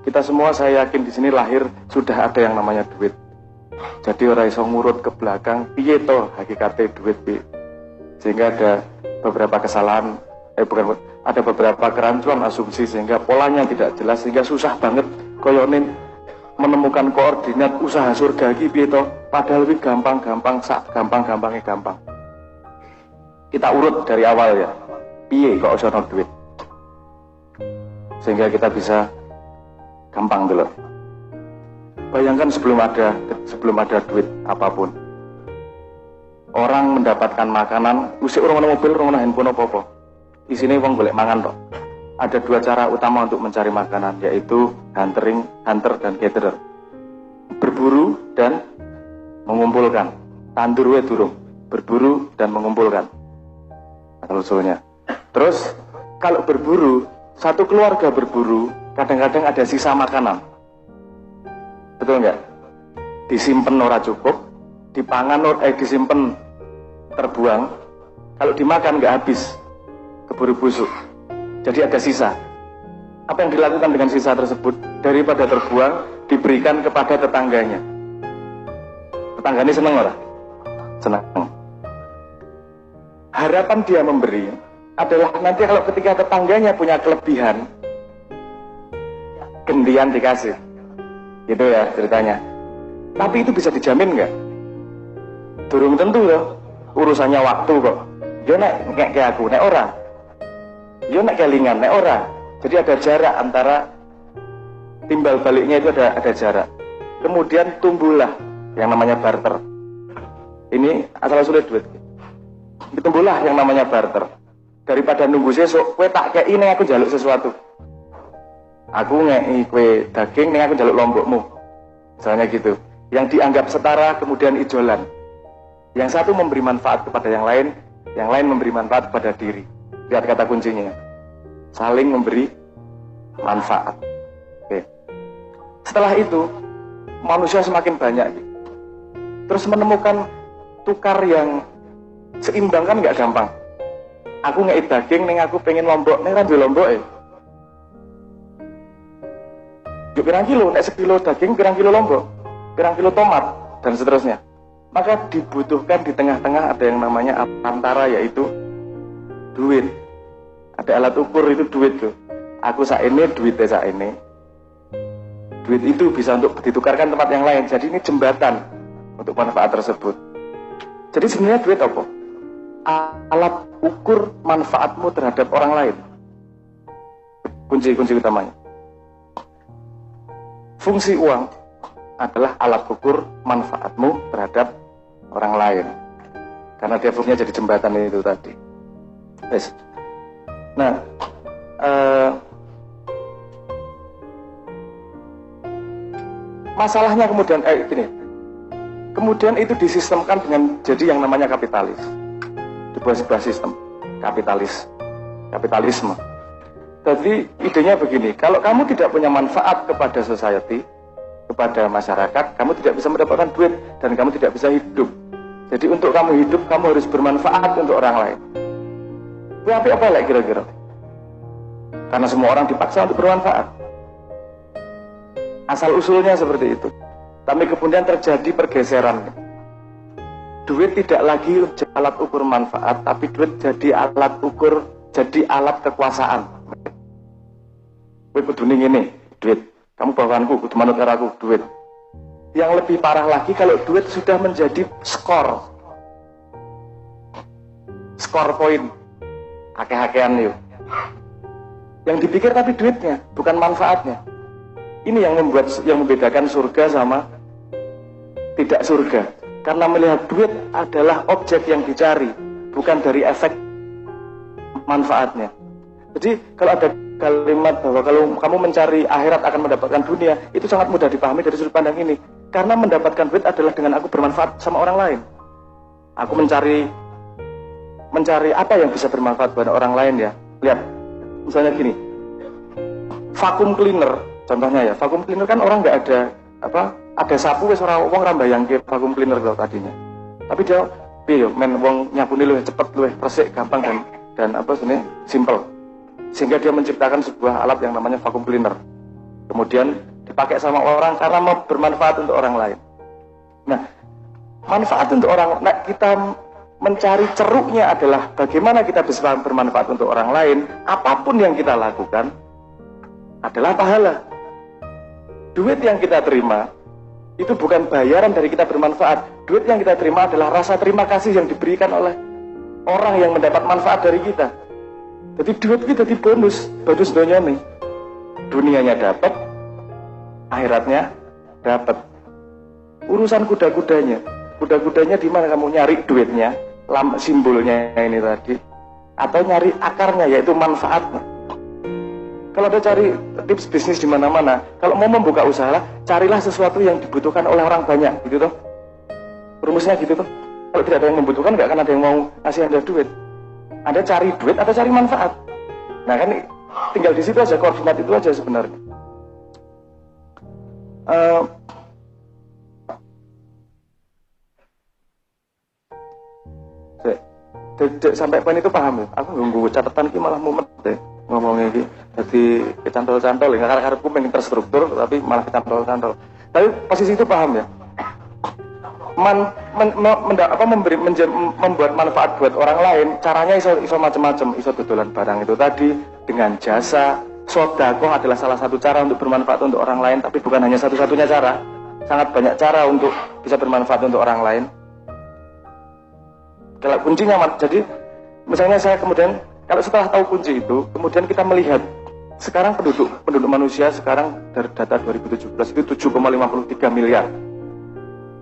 Kita semua saya yakin di sini lahir sudah ada yang namanya duit. Jadi orang iso ngurut ke belakang piye to hakikate duit piye. Sehingga ada beberapa kesalahan ada beberapa kerancuan asumsi sehingga polanya tidak jelas, sehingga susah banget koyonin menemukan koordinat usaha surga iki piye to, padahal lebih gampang-gampang gampang-gampangnya gampang. Kita urut dari awal ya. Piye kok iso ono duit. Sehingga kita bisa gampang dulu. Bayangkan sebelum ada duit apapun. Orang mendapatkan makanan, usik orang ana mobil, orang ana handphone apa-apa. Isine wong golek mangan tok. Ada dua cara utama untuk mencari makanan, yaitu hunter dan gatherer. Berburu dan mengumpulkan. Tandur wae durung, berburu dan mengumpulkan. Asal usulnya. Terus kalau berburu, satu keluarga berburu, kadang-kadang ada sisa makanan. Betul nggak? Disimpan ora cukup, disimpan terbuang. Kalau dimakan nggak habis, keburu busuk. Jadi ada sisa. Apa yang dilakukan dengan sisa tersebut? Daripada terbuang, diberikan kepada tetangganya. Tetangganya senang ora? Senang. Harapan dia memberi adalah nanti kalau ketika tetangganya punya kelebihan, gantian dikasih. Gitu ya ceritanya. Tapi itu bisa dijamin nggak? Durung tentu loh. Urusannya waktu kok. Yo nek kayak aku, nek ora. Yo nek kelingan, nek ora. Jadi ada jarak antara timbal baliknya itu ada jarak. Kemudian tumbuhlah yang namanya barter. Ini asal-usulnya duit. Tumbuhlah yang namanya barter. Daripada nunggu sesuk, kowe tak kei nek aku njaluk sesuatu. Aku ngei kue daging, nih aku jaluk lombokmu. Misalnya gitu. Yang dianggap setara kemudian ijolan. Yang satu memberi manfaat kepada yang lain memberi manfaat kepada diri. Lihat kata kuncinya. Saling memberi manfaat. Oke. Setelah itu, manusia semakin banyak. Terus menemukan tukar yang seimbang kan nggak gampang. Aku ngei daging, nih aku pengen lombok, nih kan lombok ya. Yuk pirang kilo, nek sekilo daging, pirang kilo lombok, pirang kilo tomat, dan seterusnya. Maka dibutuhkan di tengah-tengah ada yang namanya antara, yaitu duit. Ada alat ukur itu duit tuh. Aku sak ini, duitnya sak ini. Duit itu bisa untuk ditukarkan tempat yang lain. Jadi ini jembatan untuk manfaat tersebut. Jadi sebenarnya duit apa? Alat ukur manfaatmu terhadap orang lain. Kunci utamanya. Fungsi uang adalah alat ukur manfaatmu terhadap orang lain. Karena dia fungsinya jadi jembatan itu tadi. Yes. Nah, masalahnya kemudian gini. Kemudian itu disistemkan dengan jadi yang namanya kapitalis. Sebuah sistem kapitalisme. Jadi idenya begini, kalau kamu tidak punya manfaat kepada society, kepada masyarakat, kamu tidak bisa mendapatkan duit dan kamu tidak bisa hidup. Jadi untuk kamu hidup, kamu harus bermanfaat untuk orang lain. Tapi apa lagi kira-kira? Karena semua orang dipaksa untuk bermanfaat. Asal usulnya seperti itu. Tapi kemudian terjadi pergeseran. Duit tidak lagi alat ukur manfaat, tapi duit jadi alat ukur, jadi alat kekuasaan. Kowe kudu ning ngene, duit. Kamu bawaanku, kudu manut karo aku, duit. Yang lebih parah lagi kalau duit sudah menjadi skor poin. Akeh-akehan yuk. Yang dipikir tapi duitnya, bukan manfaatnya. Ini yang membedakan surga sama tidak surga. Karena melihat duit adalah objek yang dicari, bukan dari efek manfaatnya. Jadi kalau ada kalimat bahwa kalau kamu mencari akhirat akan mendapatkan dunia, itu sangat mudah dipahami dari sudut pandang ini. Karena mendapatkan duit adalah dengan aku bermanfaat sama orang lain. Aku mencari apa yang bisa bermanfaat buat orang lain ya. Lihat, misalnya gini, vacuum cleaner, contohnya ya, vacuum cleaner kan orang nggak ada ada sapu wis ora wong ra mbayangke vacuum cleaner kok tadinya. Tapi dia piye yo men wong nyapune luwih cepet, luwih resik, gampang dan simple. Sehingga dia menciptakan sebuah alat yang namanya vacuum cleaner. kemudian dipakai sama orang karena mau bermanfaat untuk orang lain. Nah, manfaat untuk orang, nah kita mencari ceruknya adalah bagaimana kita bisa bermanfaat untuk orang lain. Apapun yang kita lakukan adalah pahala. Duit yang kita terima itu bukan bayaran dari kita bermanfaat. Duit yang kita terima adalah rasa terima kasih yang diberikan oleh orang yang mendapat manfaat dari kita. Jadi duit kita di bonus dunia nih. Dunianya dapat, akhiratnya dapat. Urusan kuda-kudanya di mana kamu nyari duitnya, simbolnya ini tadi, atau nyari akarnya yaitu manfaatnya. Kalau ada cari tips bisnis di mana-mana, kalau mau membuka usaha, carilah sesuatu yang dibutuhkan oleh orang banyak, gitu toh. Rumusnya gitu toh. Kalau tidak ada yang membutuhkan, nggak akan ada yang mau ngasih Anda duit. Anda cari duit atau cari manfaat. Nah kan tinggal di situ aja, koordinat itu aja sebenarnya. Sampai poin itu paham ya? Aku nunggu catatan ki malah mumet deh ngomongnya ki. Jadi kecantol-cantol ya, karena pengen terstruktur tapi malah kecantol-cantol. Tapi posisi itu paham ya? Membuat manfaat buat orang lain, caranya iso macam-macam, iso dodolan barang itu tadi dengan jasa. Sedekah adalah salah satu cara untuk bermanfaat untuk orang lain, tapi bukan hanya satu-satunya cara. Sangat banyak cara untuk bisa bermanfaat untuk orang lain. Kalau kuncinya, jadi misalnya saya kemudian, kalau setelah tahu kunci itu, kemudian kita melihat sekarang penduduk manusia sekarang dari data 2017 itu 7,53 miliar.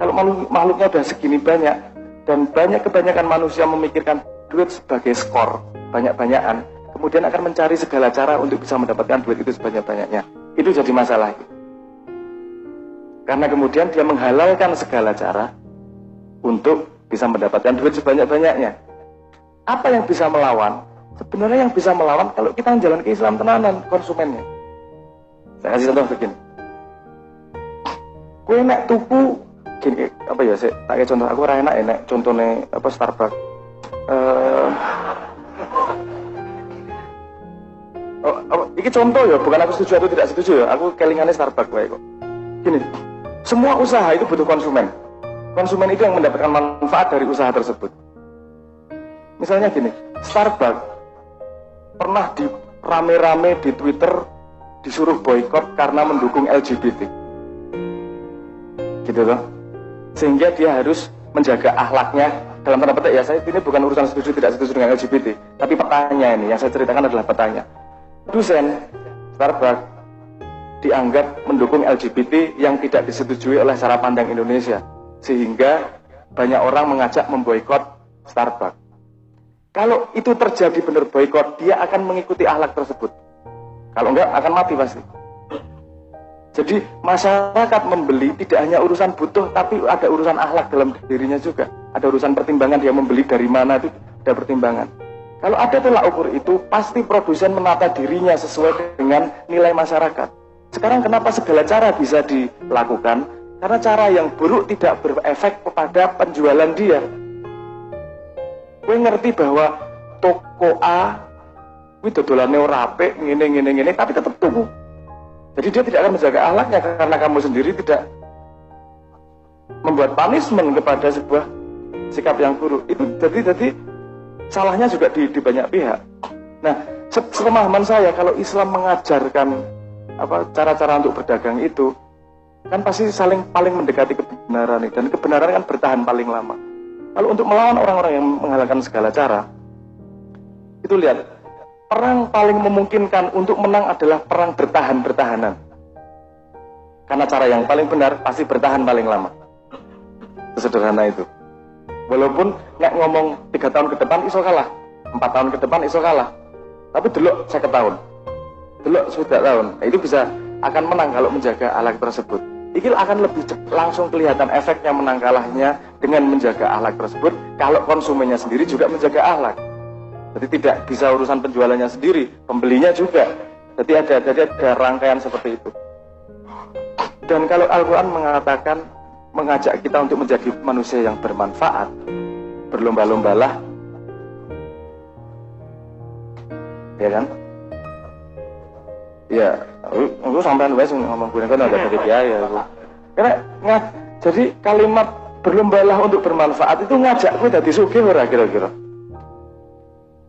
Kalau makhluknya udah segini banyak, dan kebanyakan manusia memikirkan duit sebagai skor, banyak-banyakan, kemudian akan mencari segala cara untuk bisa mendapatkan duit itu sebanyak-banyaknya. Itu jadi masalah. Karena kemudian dia menghalalkan segala cara untuk bisa mendapatkan duit sebanyak-banyaknya. Apa yang bisa melawan? Sebenarnya yang bisa melawan kalau kita menjalankan Islam tenanan konsumennya. Saya kasih contoh begini. Kue nek tuku gini, apa ya, saya tak contoh, aku ora enak nek contohnya apa Starbucks. Ini contoh ya, bukan aku setuju atau tidak setuju ya. Aku kelingannya Starbucks wae kok. Gini, semua usaha itu butuh konsumen. Konsumen itu yang mendapatkan manfaat dari usaha tersebut. Misalnya gini, Starbucks pernah rame-rame di Twitter disuruh boykot karena mendukung LGBT. Gitu loh. Sehingga dia harus menjaga akhlaknya. Dalam tanda petik ya, saya ini bukan urusan setuju tidak setuju dengan LGBT, tapi petanya ini, yang saya ceritakan adalah petanya. Dosen Starbucks dianggap mendukung LGBT yang tidak disetujui oleh cara pandang Indonesia, sehingga banyak orang mengajak memboikot Starbucks. Kalau itu terjadi benar boikot, dia akan mengikuti akhlak tersebut. Kalau enggak akan mati pasti. Jadi masyarakat membeli tidak hanya urusan butuh, tapi ada urusan akhlak dalam dirinya juga. Ada urusan pertimbangan, dia membeli dari mana itu ada pertimbangan. Kalau ada tolak ukur itu, pasti produsen menata dirinya sesuai dengan nilai masyarakat. Sekarang kenapa segala cara bisa dilakukan? Karena cara yang buruk tidak berefek kepada penjualan dia. Gue ngerti bahwa toko A itu dodolannya rapi, ngene, tapi tetap tuku. Jadi dia tidak akan menjaga akhlaknya karena kamu sendiri tidak membuat punishment kepada sebuah sikap yang buruk. Itu jadi salahnya juga di banyak pihak. Nah, sepemahaman saya kalau Islam mengajarkan cara-cara untuk berdagang itu kan pasti paling mendekati kebenaran, dan kebenaran kan bertahan paling lama. Kalau untuk melawan orang-orang yang menghalalkan segala cara, itu lihat, perang paling memungkinkan untuk menang adalah perang bertahan-bertahanan. Karena cara yang paling benar pasti bertahan paling lama. Sesederhana itu. Walaupun nggak ngomong 3 tahun ke depan iso kalah, 4 tahun ke depan iso kalah, tapi delok 50 tahun, delok 10 tahun, nah, itu bisa akan menang kalau menjaga akhlak tersebut. Ini akan lebih langsung kelihatan efeknya menang kalahnya dengan menjaga akhlak tersebut. Kalau konsumennya sendiri juga menjaga akhlak. Jadi tidak bisa urusan penjualannya sendiri, pembelinya juga. Jadi ada rangkaian seperti itu. Dan kalau Al-Quran mengajak kita untuk menjadi manusia yang bermanfaat, berlomba-lombalah, ya kan? Ya, aku sampean wes ngomong gue kan agak dari biaya aku. Karena jadi kalimat berlombalah untuk bermanfaat itu ngajak gue dari sugih ora kira-kira.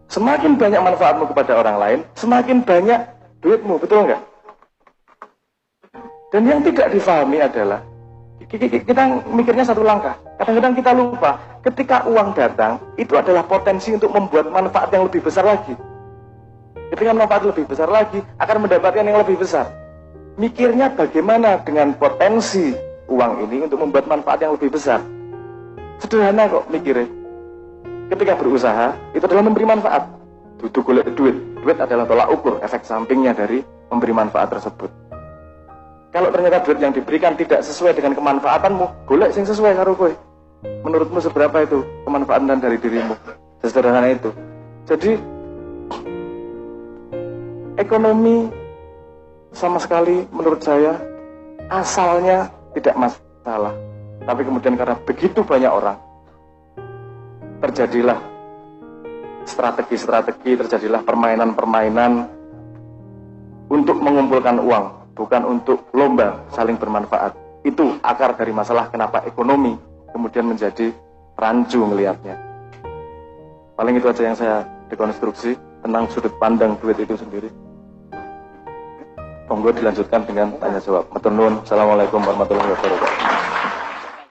Semakin banyak manfaatmu kepada orang lain, semakin banyak duitmu, betul nggak? Dan yang tidak difahami adalah kita mikirnya satu langkah. Kadang-kadang kita lupa, ketika uang datang, itu adalah potensi untuk membuat manfaat yang lebih besar lagi. Ketika manfaat lebih besar lagi, akan mendapatkan yang lebih besar. Mikirnya bagaimana dengan potensi uang ini untuk membuat manfaat yang lebih besar. Sederhana kok mikirnya. Ketika berusaha, itu adalah memberi manfaat. Duduk golek duit. Duit adalah tolak ukur, efek sampingnya dari memberi manfaat tersebut. Kalau ternyata duit yang diberikan tidak sesuai dengan kemanfaatanmu, golek yang sesuai karo kowe. Menurutmu seberapa itu kemanfaatan dari dirimu? Sesederhana itu. Jadi ekonomi sama sekali menurut saya asalnya tidak masalah. Tapi kemudian karena begitu banyak orang, terjadilah strategi-strategi, terjadilah permainan-permainan untuk mengumpulkan uang. Bukan untuk lomba saling bermanfaat. Itu akar dari masalah kenapa ekonomi kemudian menjadi rancu ngelihatnya. Paling itu aja yang saya dekonstruksi tentang sudut pandang duit itu sendiri. Monggo dilanjutkan dengan tanya jawab. Matur nuwun. Assalamualaikum warahmatullahi wabarakatuh.